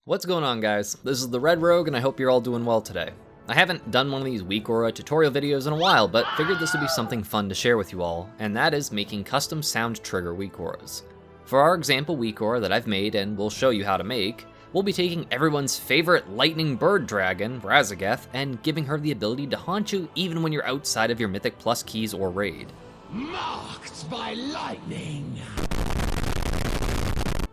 What's going on, guys? This is the Red Rogue, and I hope you're all doing well today. I haven't done one of these Weakaura tutorial videos in a while, but figured this would be something fun to share with you all, and that is making custom sound trigger Weakauras. For our example Weakaura that I've made and will show you how to make, we'll be taking everyone's favorite lightning bird dragon, Raszageth, and giving her the ability to haunt you even when you're outside of your Mythic Plus keys or raid. Marked by lightning!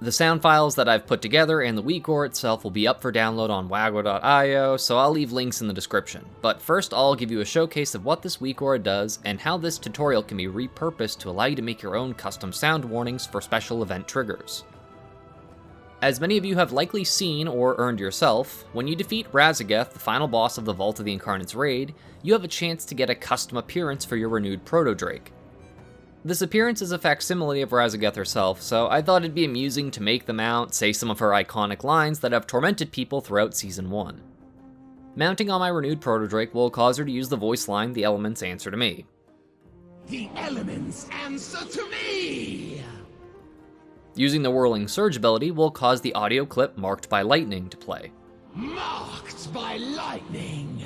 The sound files that I've put together and the Weakaura itself will be up for download on Weakaura.io, so I'll leave links in the description. But first I'll give you a showcase of what this Weakaura does and how this tutorial can be repurposed to allow you to make your own custom sound warnings for special event triggers. As many of you have likely seen or earned yourself, when you defeat Raszageth, the final boss of the Vault of the Incarnates raid, you have a chance to get a custom appearance for your renewed Proto-Drake. This appearance is a facsimile of Raszageth herself, so I thought it'd be amusing to make the mount say some of her iconic lines that have tormented people throughout Season 1. Mounting on my renewed Proto-Drake will cause her to use the voice line, "The elements answer to me." The elements answer to me! Using the Whirling Surge ability will cause the audio clip "Marked by Lightning" to play. Marked by lightning!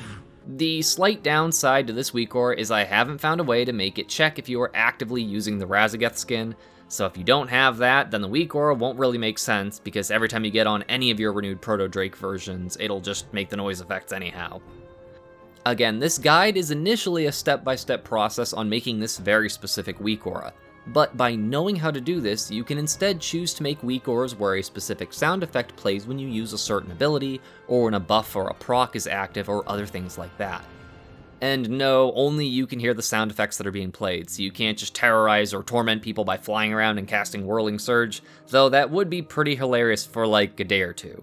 The slight downside to this Weakaura is I haven't found a way to make it check if you are actively using the Raszageth skin, so if you don't have that, then the Weakaura won't really make sense, because every time you get on any of your renewed Proto-Drake versions, it'll just make the noise effects anyhow. Again, this guide is initially a step-by-step process on making this very specific Weakaura, but by knowing how to do this, you can instead choose to make Weakauras where a specific sound effect plays when you use a certain ability, or when a buff or a proc is active, or other things like that. And no, only you can hear the sound effects that are being played, so you can't just terrorize or torment people by flying around and casting Whirling Surge, though that would be pretty hilarious for like a day or two.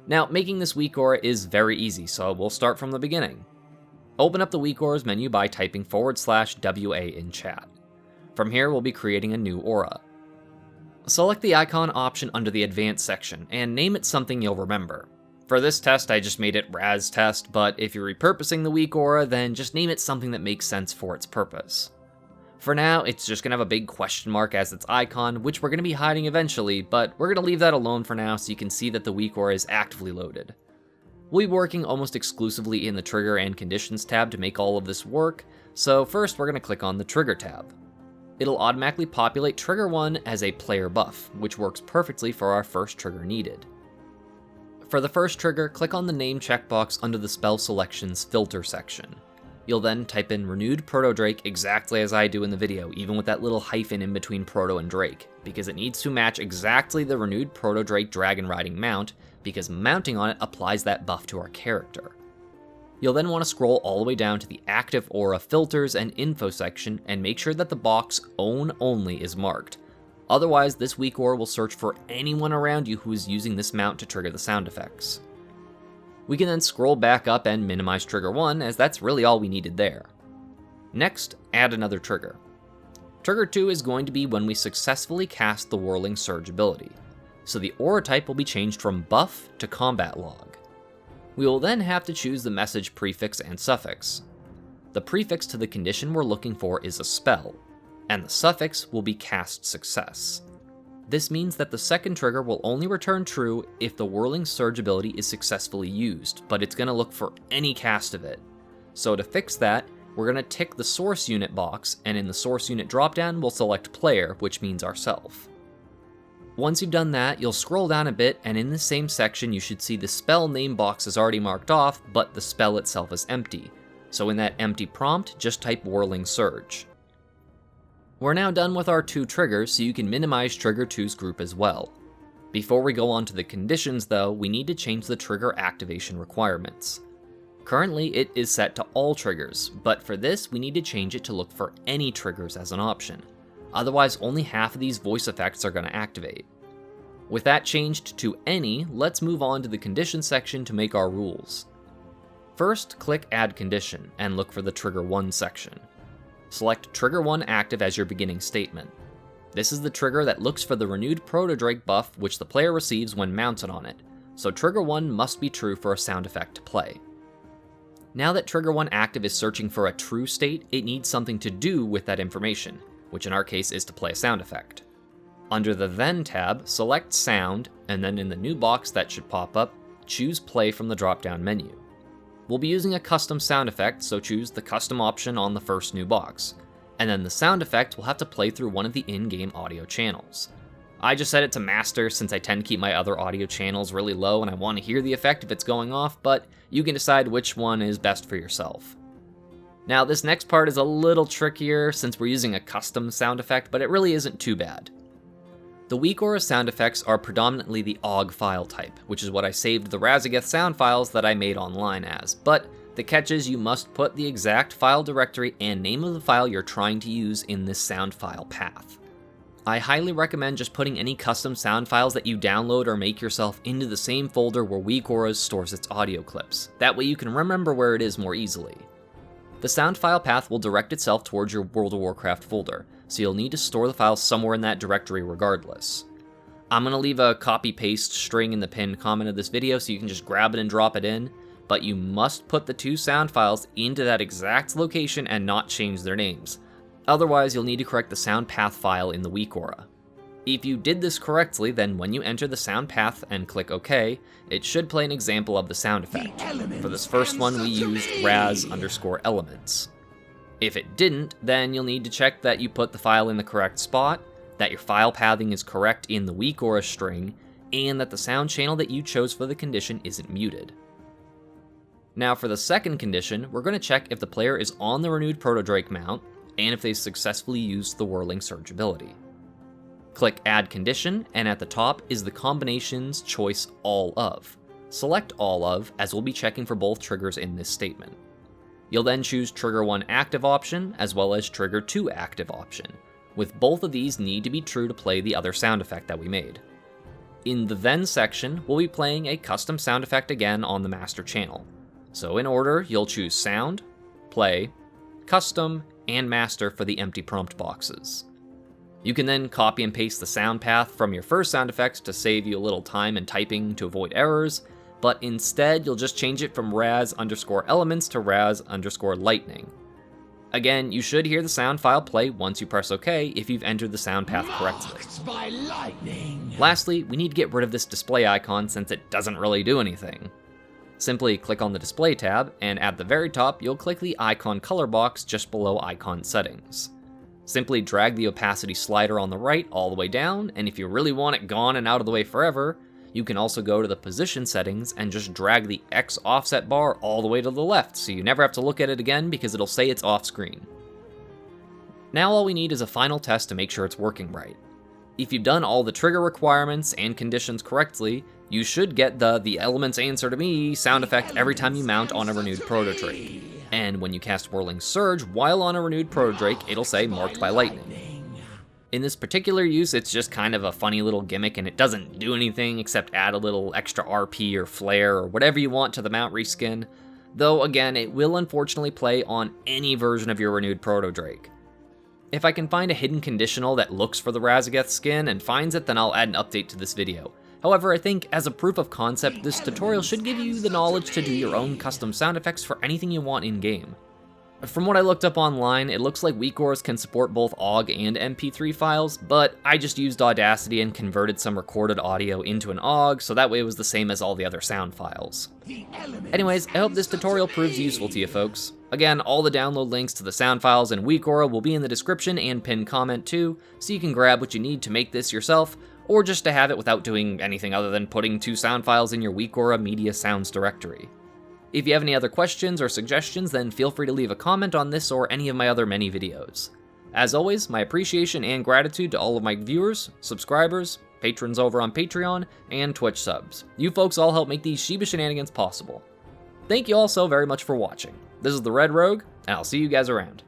Now, making this Weakaura is very easy, so we'll start from the beginning. Open up the Weakauras menu by typing /WA in chat. From here, we'll be creating a new aura. Select the icon option under the Advanced section, and name it something you'll remember. For this test, I just made it Raz Test, but if you're repurposing the Weakaura, then just name it something that makes sense for its purpose. For now, it's just going to have a big question mark as its icon, which we're going to be hiding eventually, but we're going to leave that alone for now so you can see that the Weakaura is actively loaded. We'll be working almost exclusively in the Trigger and Conditions tab to make all of this work, so first we're going to click on the Trigger tab. It'll automatically populate Trigger 1 as a player buff, which works perfectly for our first trigger needed. For the first trigger, click on the name checkbox under the Spell Selections Filter section. You'll then type in Renewed Proto-Drake exactly as I do in the video, even with that little hyphen in between Proto and Drake, because it needs to match exactly the Renewed Proto-Drake Dragon Riding mount, because mounting on it applies that buff to our character. You'll then want to scroll all the way down to the Active Aura Filters and Info section and make sure that the box Own Only is marked. Otherwise, this Weakaura will search for anyone around you who is using this mount to trigger the sound effects. We can then scroll back up and minimize Trigger 1, as that's really all we needed there. Next, add another trigger. Trigger 2 is going to be when we successfully cast the Whirling Surge ability, so the aura type will be changed from Buff to Combat Log. We will then have to choose the message prefix and suffix. The prefix to the condition we're looking for is a spell, and the suffix will be cast success. This means that the second trigger will only return true if the Whirling Surge ability is successfully used, but it's going to look for any cast of it. So to fix that, we're going to tick the source unit box, and in the source unit dropdown we'll select player, which means ourself. Once you've done that, you'll scroll down a bit, and in the same section you should see the spell name box is already marked off, but the spell itself is empty. So in that empty prompt, just type Whirling Surge. We're now done with our two triggers, so you can minimize Trigger 2's group as well. Before we go on to the conditions though, we need to change the trigger activation requirements. Currently it is set to all triggers, but for this we need to change it to look for any triggers as an option. Otherwise, only half of these voice effects are going to activate. With that changed to any, let's move on to the condition section to make our rules. First, click Add Condition and look for the Trigger 1 section. Select Trigger 1 active as your beginning statement. This is the trigger that looks for the renewed Proto-Drake buff which the player receives when mounted on it, so Trigger 1 must be true for a sound effect to play. Now that Trigger 1 active is searching for a true state, it needs something to do with that information, which in our case is to play a sound effect. Under the Then tab, select Sound, and then in the new box that should pop up, choose Play from the drop-down menu. We'll be using a custom sound effect, so choose the custom option on the first new box. And then the sound effect will have to play through one of the in-game audio channels. I just set it to master since I tend to keep my other audio channels really low and I want to hear the effect if it's going off, but you can decide which one is best for yourself. Now this next part is a little trickier since we're using a custom sound effect, but it really isn't too bad. The Weakaura sound effects are predominantly the OGG file type, which is what I saved the Raszageth sound files that I made online as, but the catch is you must put the exact file directory and name of the file you're trying to use in this sound file path. I highly recommend just putting any custom sound files that you download or make yourself into the same folder where Weakauras stores its audio clips. That way you can remember where it is more easily. The sound file path will direct itself towards your World of Warcraft folder, so you'll need to store the files somewhere in that directory regardless. I'm going to leave a copy-paste string in the pinned comment of this video so you can just grab it and drop it in, but you must put the two sound files into that exact location and not change their names. Otherwise, you'll need to correct the sound path file in the Weakaura. If you did this correctly, then when you enter the sound path and click OK, it should play an example of the sound effect. For this first one, we used raz_elements. If it didn't, then you'll need to check that you put the file in the correct spot, that your file pathing is correct in the Weakaura string, and that the sound channel that you chose for the condition isn't muted. Now for the second condition, we're going to check if the player is on the renewed Proto-Drake mount, and if they successfully used the Whirling Surge ability. Click Add Condition, and at the top is the combinations choice All Of. Select All Of, as we'll be checking for both triggers in this statement. You'll then choose Trigger 1 Active option, as well as Trigger 2 Active option, with both of these need to be true to play the other sound effect that we made. In the Then section, we'll be playing a custom sound effect again on the master channel. So in order, you'll choose Sound, Play, Custom, and Master for the empty prompt boxes. You can then copy and paste the sound path from your first sound effect to save you a little time in typing to avoid errors, but instead you'll just change it from raz_elements to raz_lightning. Again, you should hear the sound file play once you press OK if you've entered the sound path correctly. By lightning. Lastly, we need to get rid of this display icon since it doesn't really do anything. Simply click on the Display tab, and at the very top, you'll click the icon color box just below icon settings. Simply drag the opacity slider on the right all the way down, and if you really want it gone and out of the way forever, you can also go to the position settings and just drag the X offset bar all the way to the left, so you never have to look at it again because it'll say it's off screen. Now all we need is a final test to make sure it's working right. If you've done all the trigger requirements and conditions correctly, you should get the elements answer to me sound effect every time you mount on a renewed Proto-Drake. And when you cast Whirling Surge while on a renewed Proto-Drake, it'll say marked by lightning. In this particular use, it's just kind of a funny little gimmick and it doesn't do anything except add a little extra RP or flare or whatever you want to the mount reskin. Though again, it will unfortunately play on any version of your renewed Proto-Drake. If I can find a hidden conditional that looks for the Raszageth skin and finds it, then I'll add an update to this video. However, I think as a proof of concept, this tutorial should give you the knowledge to do your own custom sound effects for anything you want in-game. From what I looked up online, it looks like Weakauras can support both OGG and MP3 files, but I just used Audacity and converted some recorded audio into an OGG, so that way it was the same as all the other sound files. Anyways, I hope this tutorial proves useful to you folks. Again, all the download links to the sound files and Weakaura will be in the description and pinned comment too, so you can grab what you need to make this yourself, or just to have it without doing anything other than putting 2 sound files in your Weakaura Media Sounds directory. If you have any other questions or suggestions, then feel free to leave a comment on this or any of my other many videos. As always, my appreciation and gratitude to all of my viewers, subscribers, patrons over on Patreon, and Twitch subs. You folks all help make these Shiba Shenanigans possible. Thank you all so very much for watching. This is the Red Rogue, and I'll see you guys around.